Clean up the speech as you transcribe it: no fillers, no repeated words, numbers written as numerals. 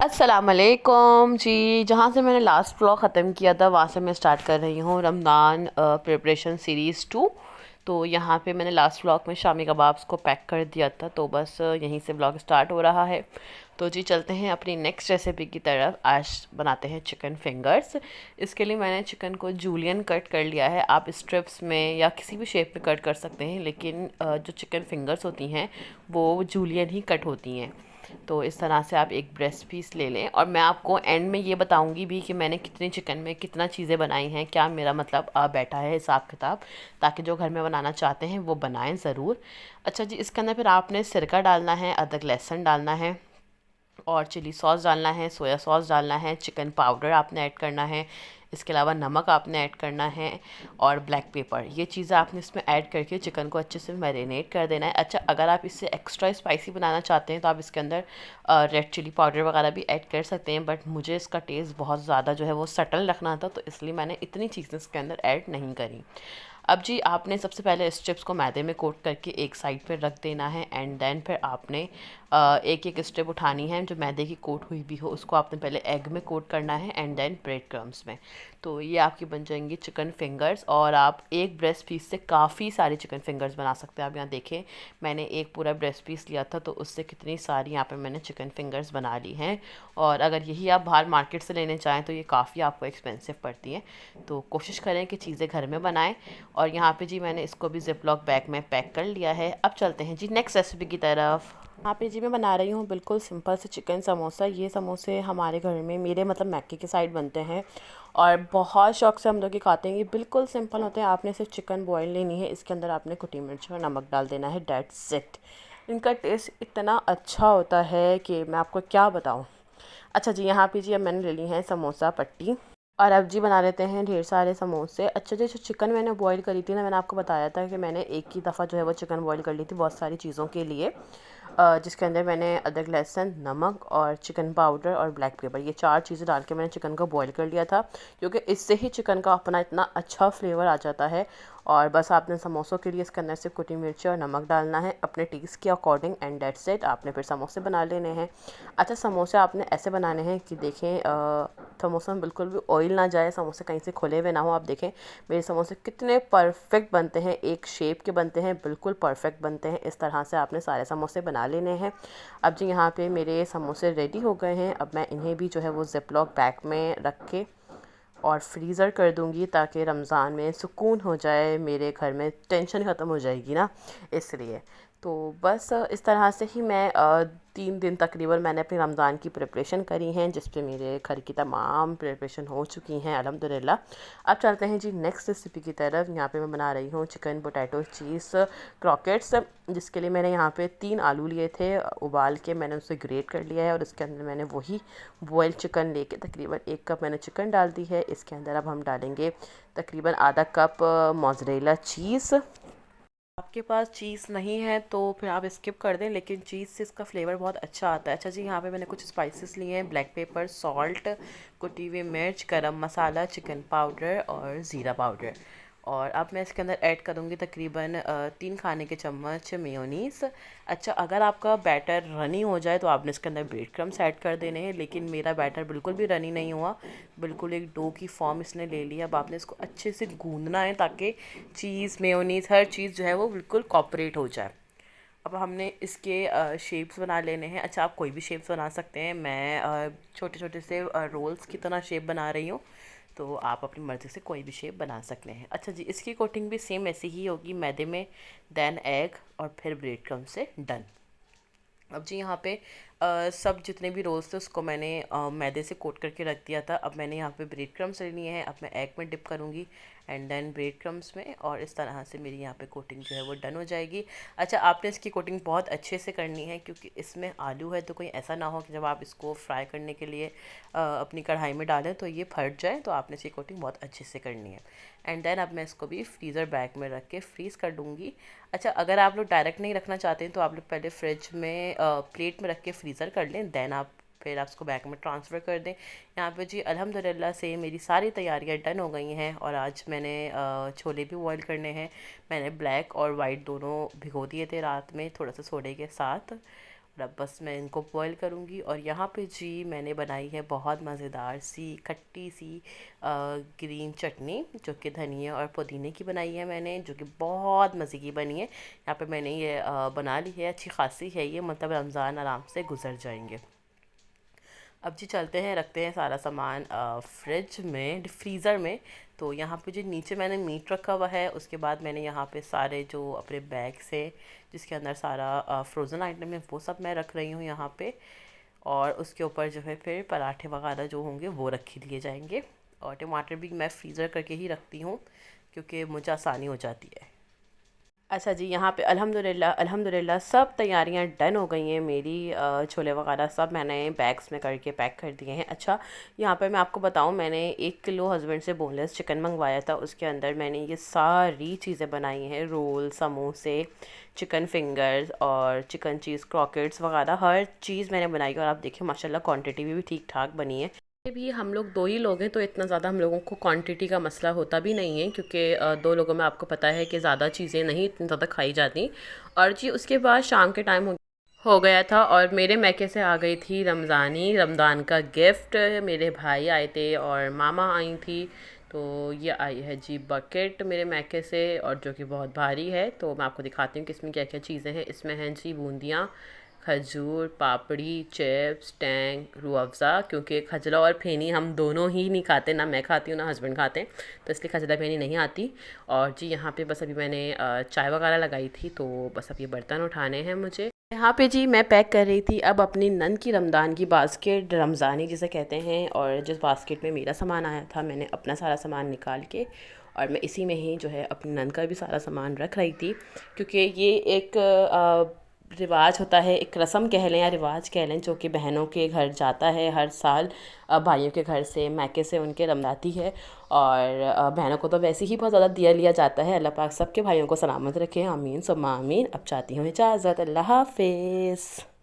अस्सलामुअलैकुम जी। जहाँ से मैंने लास्ट व्लॉग ख़त्म किया था वहाँ से मैं स्टार्ट कर रही हूँ रमज़ान प्रिपरेशन सीरीज़ 2। तो यहाँ पे मैंने लास्ट व्लॉग में शामी कबाब्स को पैक कर दिया था, तो बस यहीं से व्लॉग स्टार्ट हो रहा है। तो जी चलते हैं अपनी नेक्स्ट रेसिपी की तरफ। आज बनाते हैं चिकन फिंगर्स। इसके लिए मैंने चिकन को जूलियन कट कर लिया है। आप स्ट्रिप्स में या किसी भी शेप में कट कर सकते हैं, लेकिन जो चिकन फिंगर्स होती हैं वो जूलियन ही कट होती हैं। तो इस तरह से आप एक ब्रेस्ट पीस ले लें, और मैं आपको एंड में ये बताऊंगी भी कि मैंने कितनी चिकन में कितना चीज़ें बनाई हैं, क्या मेरा मतलब बैठा है हिसाब किताब, ताकि जो घर में बनाना चाहते हैं वो बनाएं ज़रूर। अच्छा जी, इसके अंदर फिर आपने सिरका डालना है, अदरक लहसुन डालना है, और चिली सॉस डालना है, सोया सॉस डालना है, चिकन पाउडर आपने ऐड करना है, इसके अलावा नमक आपने ऐड करना है, और ब्लैक पेपर। ये चीज़ें आपने इसमें ऐड करके चिकन को अच्छे से मैरिनेट कर देना है। अच्छा, अगर आप इससे एक्स्ट्रा स्पाइसी बनाना चाहते हैं तो आप इसके अंदर रेड चिली पाउडर वगैरह भी ऐड कर सकते हैं, बट मुझे इसका टेस्ट बहुत ज़्यादा जो है वो सटल रखना था, तो इसलिए मैंने इतनी चीज़ें इसके अंदर ऐड नहीं करी। अब जी आपने सबसे पहले स्ट्रिप्स को मैदे में कोट करके एक साइड पे रख देना है, एंड देन फिर आपने एक एक स्ट्रिप उठानी है जो मैदे की कोट हुई भी हो, उसको आपने पहले एग में कोट करना है एंड देन ब्रेड क्रम्स में। तो ये आपकी बन जाएंगी चिकन फिंगर्स, और आप एक ब्रेस्ट पीस से काफ़ी सारी चिकन फिंगर्स बना सकते हैं। आप यहाँ देखें, मैंने एक पूरा ब्रेस्ट पीस लिया था तो उससे कितनी सारी यहाँ पे मैंने चिकन फिंगर्स बना ली हैं। और अगर यही आप बाहर मार्केट से लेने चाहें तो ये काफ़ी आपको एक्सपेंसिव पड़ती हैं। तो कोशिश करें कि चीज़ें घर में बनाएं। और यहाँ पे जी मैंने इसको भी जिप लॉक बैग में पैक कर लिया है। अब चलते हैं जी नेक्स्ट रेसिपी की तरफ। यहाँ पे जी मैं बना रही हूँ बिल्कुल सिंपल से चिकन समोसा। ये समोसे हमारे घर में, मेरे मतलब मैके के साइड बनते हैं और बहुत शौक से हम लोग ये खाते हैं। ये बिल्कुल सिंपल होते हैं। आपने सिर्फ चिकन बॉयल लेनी है, इसके अंदर आपने कुटी मिर्च और नमक डाल देना है, डेट्स इट। इनका टेस्ट इतना अच्छा होता है कि मैं आपको क्या बताऊँ। अच्छा जी, यहाँ पे जी अब मैंने ले ली है समोसा पट्टी, और अब जी बना लेते हैं ढेर सारे समोसे। अच्छा जी, जो चिकन मैंने बॉईल करी थी ना, मैंने आपको बताया था कि मैंने एक ही दफ़ा जो है वो चिकन बॉईल कर ली थी बहुत सारी चीज़ों के लिए, जिसके अंदर मैंने अदरक लहसुन नमक और चिकन पाउडर और ब्लैक पेपर, ये चार चीज़ें डाल के मैंने चिकन को बॉईल कर लिया था, क्योंकि इससे ही चिकन का अपना इतना अच्छा फ्लेवर आ जाता है। और बस आपने समोसों के लिए इसके अंदर से कुटी मिर्ची और नमक डालना है अपने टेस्ट के अकॉर्डिंग, एंड डेट्स इट। आपने फिर समोसे बना लेने हैं। अच्छा, समोसे आपने ऐसे बनाने हैं कि देखें समोसा में बिल्कुल भी ऑयल ना जाए, समोसे कहीं से खुले हुए ना हो। आप देखें मेरे समोसे कितने परफेक्ट बनते हैं, एक शेप के बनते हैं, बिल्कुल परफेक्ट बनते हैं। इस तरह से आपने सारे समोसे बना लेने हैं। अब जी यहाँ पे मेरे समोसे रेडी हो गए हैं। अब मैं इन्हें भी जो है वो जिपलॉक बैग में रख के और फ्रीज़र कर दूँगी, ताकि रमज़ान में सुकून हो जाए, मेरे घर में टेंशन ख़त्म हो जाएगी ना, इसलिए। तो बस इस तरह से ही मैं 3 दिन तकरीबन मैंने अपनी रमज़ान की प्रिपरेशन करी हैं, जिस पे मेरे घर की तमाम प्रिपरेशन हो चुकी हैं अल्हम्दुलिल्लाह। अब चलते हैं जी नेक्स्ट रेसिपी की तरफ। यहाँ पे मैं बना रही हूँ चिकन पोटैटो चीज़ क्रॉकेट्स, जिसके लिए मैंने यहाँ पे 3 आलू लिए थे, उबाल के मैंने उसे ग्रेट कर लिया है, और इसके अंदर मैंने वही बॉयल चिकन लेके तकरीबन 1 कप मैंने चिकन डाल दी है। इसके अंदर अब हम डालेंगे तकरीबन आधा कप मोज़रेला चीज़। आपके पास चीज़ नहीं है तो फिर आप स्किप कर दें, लेकिन चीज़ से इसका फ्लेवर बहुत अच्छा आता है। अच्छा जी, यहाँ पे मैंने कुछ स्पाइसेस लिए हैं, ब्लैक पेपर, सॉल्ट, कुटी हुई मिर्च, गरम मसाला, चिकन पाउडर और ज़ीरा पाउडर। और अब मैं इसके अंदर ऐड करूँगी तकरीबन 3 खाने के चम्मच मेयोनीज़। अच्छा, अगर आपका बैटर रनी हो जाए तो आपने इसके अंदर ब्रेड क्रम्स ऐड कर देने हैं, लेकिन मेरा बैटर बिल्कुल भी रनी नहीं हुआ, बिल्कुल एक डो की फॉर्म इसने ले लिया। अब आपने इसको अच्छे से गूंदना है, ताकि चीज़ मेयोनीज़ हर चीज़ जो है वो बिल्कुल कॉपरेट हो जाए। अब हमने इसके शेप्स बना लेने हैं। अच्छा, आप कोई भी शेप्स बना सकते हैं। मैं छोटे छोटे से रोल्स की तरह शेप बना रही हूँ, तो आप अपनी मर्ज़ी से कोई भी शेप बना सकते हैं। अच्छा जी, इसकी कोटिंग भी सेम ऐसी ही होगी, मैदे में, देन एग, और फिर ब्रेड क्रम्ब से डन। अब जी यहाँ पे सब जितने भी रोल्स थे उसको मैंने मैदे से कोट करके रख दिया था। अब मैंने यहाँ पे ब्रेड क्रम्स ले लिए हैं। अब मैं एग में डिप करूँगी एंड देन ब्रेड क्रम्स में, और इस तरह से मेरी यहाँ पे कोटिंग जो है वो डन हो जाएगी। अच्छा, आपने इसकी कोटिंग बहुत अच्छे से करनी है, क्योंकि इसमें आलू है, तो कोई ऐसा ना हो कि जब आप इसको फ्राई करने के लिए अपनी कढ़ाई में डालें तो ये फट जाए। तो आपने इसकी कोटिंग बहुत अच्छे से करनी है। एंड देन अब मैं इसको भी फ्रीज़र बैग में रख के फ्रीज़ कर दूँगी। अच्छा, अगर आप लोग डायरेक्ट नहीं रखना चाहते हैं तो आप लोग पहले फ्रिज में प्लेट में रख के फ्रीज़र कर लें, देन आप फिर आप उसको बैग में ट्रांसफ़र कर दें। यहाँ पे जी अल्हम्दुलिल्लाह से मेरी सारी तैयारियाँ डन हो गई हैं, और आज मैंने छोले भी बॉईल करने हैं। मैंने ब्लैक और वाइट दोनों भिगो दिए थे रात में थोड़ा सा सोडे के साथ, और अब बस मैं इनको बॉईल करूँगी। और यहाँ पे जी मैंने बनाई है बहुत मज़ेदार सी खट्टी सी ग्रीन चटनी, जो कि धनिया और पुदीने की बनाई है मैंने, जो कि बहुत मज़े की बनी है। यहाँ पे मैंने ये बना ली है, अच्छी खासी है ये, मतलब रमज़ान आराम से गुजर जाएंगे। अब जी चलते हैं, रखते हैं सारा सामान फ्रिज में, फ्रीज़र में। तो यहाँ पे जो नीचे मैंने मीट रखा हुआ है, उसके बाद मैंने यहाँ पे सारे जो अपने बैग से जिसके अंदर सारा फ्रोज़न आइटम है वो सब मैं रख रही हूँ यहाँ पे। और उसके ऊपर जो है फिर पराठे वगैरह जो होंगे वो रख लिए जाएंगे। और टमाटर भी मैं फ्रीज़र करके ही रखती हूँ, क्योंकि मुझे आसानी हो जाती है। अच्छा जी, यहाँ पे अल्हम्दुलिल्लाह अल्हम्दुलिल्लाह सब तैयारियाँ डन हो गई हैं मेरी। छोले वगैरह सब मैंने बैग्स में करके पैक कर दिए हैं। अच्छा, यहाँ पे मैं आपको बताऊँ, मैंने 1 किलो हस्बैंड से बोनलेस चिकन मंगवाया था, उसके अंदर मैंने ये सारी चीज़ें बनाई हैं, रोल, समोसे, चिकन फिंगर्स और चिकन चीज़ क्रॉकेट्स वगैरह, हर चीज़ मैंने बनाई। और आप देखिए माशाल्लाह क्वांटिटी भी ठीक ठाक बनी है। भी हम लोग 2 ही लोग हैं, तो इतना ज़्यादा हम लोगों को क्वांटिटी का मसला होता भी नहीं है, क्योंकि 2 लोगों में आपको पता है कि ज़्यादा चीज़ें नहीं इतनी ज़्यादा खाई जाती। और जी उसके बाद शाम के टाइम हो गया था, और मेरे मैके से आ गई थी रमज़ान का गिफ्ट। मेरे भाई आए थे और मामा आई थी। तो ये आई है जी बकेट मेरे मैके से, और जो कि बहुत भारी है। तो मैं आपको दिखाती हूँ कि इसमें क्या क्या चीज़ें हैं। इसमें हैं जी बूंदियाँ, खजूर, पापड़ी, चिप्स, टैंग, रूह अफ़ज़ा, क्योंकि खजला और फेनी हम दोनों ही नहीं खाते, ना मैं खाती हूँ ना हस्बैंड खाते हैं, तो इसलिए खजला फेनी नहीं आती। और जी यहाँ पे बस अभी मैंने चाय वगैरह लगाई थी, तो बस अब ये बर्तन उठाने हैं मुझे। यहाँ पे जी मैं पैक कर रही थी अब अपनी नन की रमज़ान की बास्केट, रमज़ानी जिसे कहते हैं। और जिस बास्केट में मेरा सामान आया था, मैंने अपना सारा सामान निकाल के और मैं इसी में ही जो है अपनी नन का भी सारा सामान रख रही थी, क्योंकि ये एक रिवाज होता है, एक रस्म कह लें या रिवाज कह लें, जो कि बहनों के घर जाता है हर साल। भाइयों के घर से, मैके से उनके रमदाती है। और बहनों को तो वैसे ही बहुत ज़्यादा दिया लिया जाता है। अल्लाह पाक सबके भाइयों को सलामत रखे, आमीन सुम्मा आमीन। अब चाहती हूँ इजाज़त, अल्लाह हाफिज़।